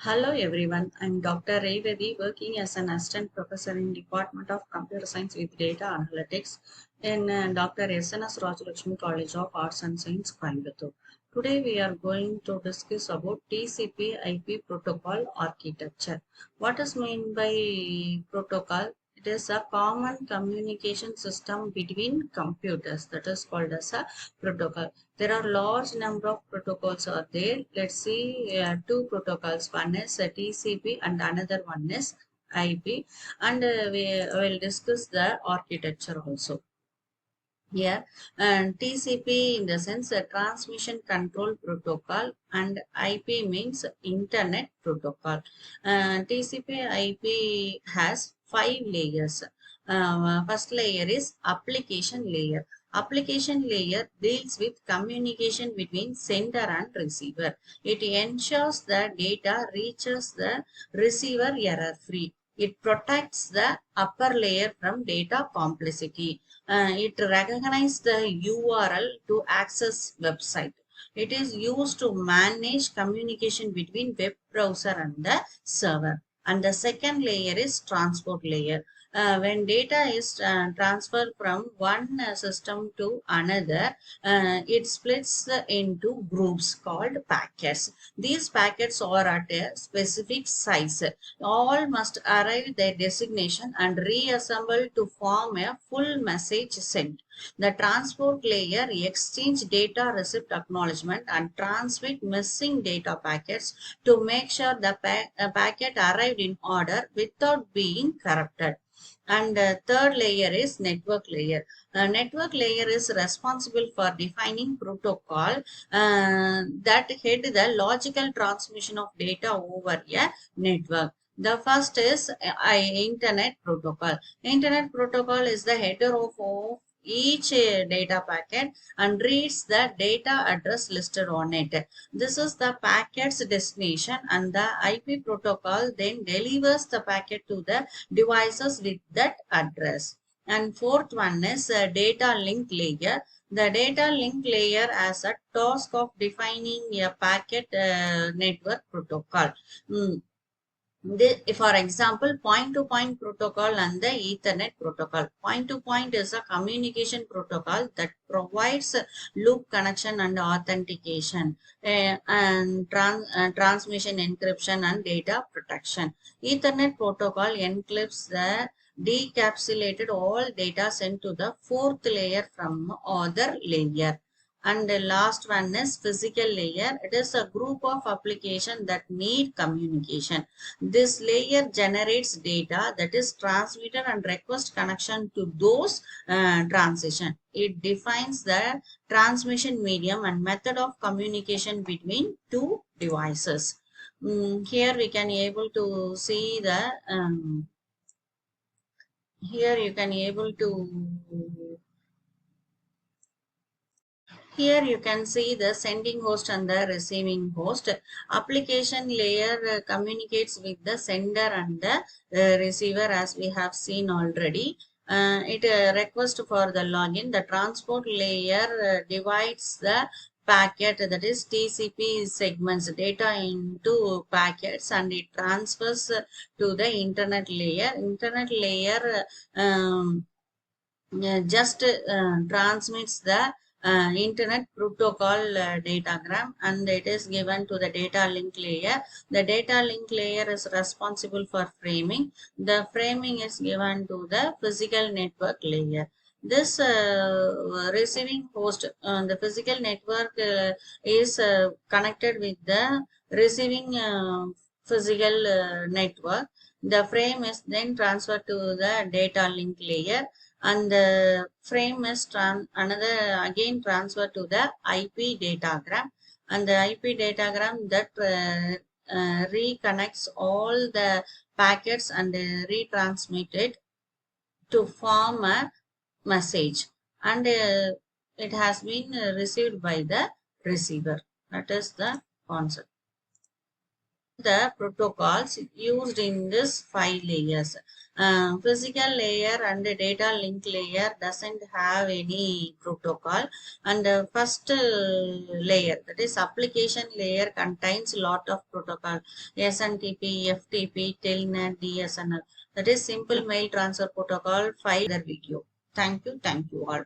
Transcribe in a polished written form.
Hello everyone, I'm Dr. Revati working as an assistant professor in Department of Computer Science with Data Analytics in Dr. S.N.S. Rajalakshmi College of Arts and Science, Coimbatore. Today we are going to discuss about TCP/IP protocol architecture. What is meant by protocol? It is a common communication system between computers that is called as a protocol. There are large number of protocols are there. Let's see two protocols. One is TCP and another one is IP. And we will discuss the architecture also. Here, and TCP in the sense a transmission control protocol and IP means internet protocol. TCP IP has five layers. First layer is application layer. Application layer deals with communication between sender and receiver. It ensures the data reaches the receiver error free. It protects the upper layer from data complexity. It recognizes the URL to access website. It is used to manage communication between web browser and the server. And the second layer is transport layer. When data is transferred from one system to another, it splits into groups called packets. These packets are at a specific size. All must arrive their destination and reassemble to form a full message sent. The transport layer exchange data receipt acknowledgement and transmit missing data packets to make sure the packet arrived in order without being corrupted. And third layer is network layer. Network layer is responsible for defining protocol that head the logical transmission of data over a network. The first is Internet Protocol. Internet Protocol is the header of each data packet and reads the data address listed on it. This is the packet's destination, and the IP protocol then delivers the packet to the devices with that address. And fourth one is data link layer. The data link layer has a task of defining a packet network protocol. Mm, for example, point-to-point protocol and the Ethernet protocol. Point-to-point is a communication protocol that provides loop connection and authentication, and transmission encryption and data protection. Ethernet protocol encrypts the decapsulated all data sent to the fourth layer from other layer. And the last one is physical layer. It is a group of applications that need communication. This layer generates data that is transmitted and request connection to those transition. It defines the transmission medium and method of communication between two devices. Here we can able to see the here you can able to Here you can see the sending host and the receiving host. Application layer communicates with the sender and the receiver as we have seen already. It request for the login. The transport layer divides the packet, that is TCP segments data into packets, and it transfers to the internet layer. Internet layer just transmits the internet protocol datagram, and it is given to the data link layer. The data link layer is responsible for framing. The framing is given to the physical network layer. This receiving host, the physical network is connected with the receiving physical network. The frame is then transferred to the data link layer, and the frame is another again transferred to the IP datagram, and the IP datagram that reconnects all the packets and retransmit it to form a message, and it has been received by the receiver. That is the concept. the protocols used in this 5 layers. Physical layer and data link layer doesn't have any protocol, and first layer, that is application layer, contains lot of protocol: SNTP, FTP, Telnet, DSNL, that is simple mail transfer protocol. 5 other video. Thank you all.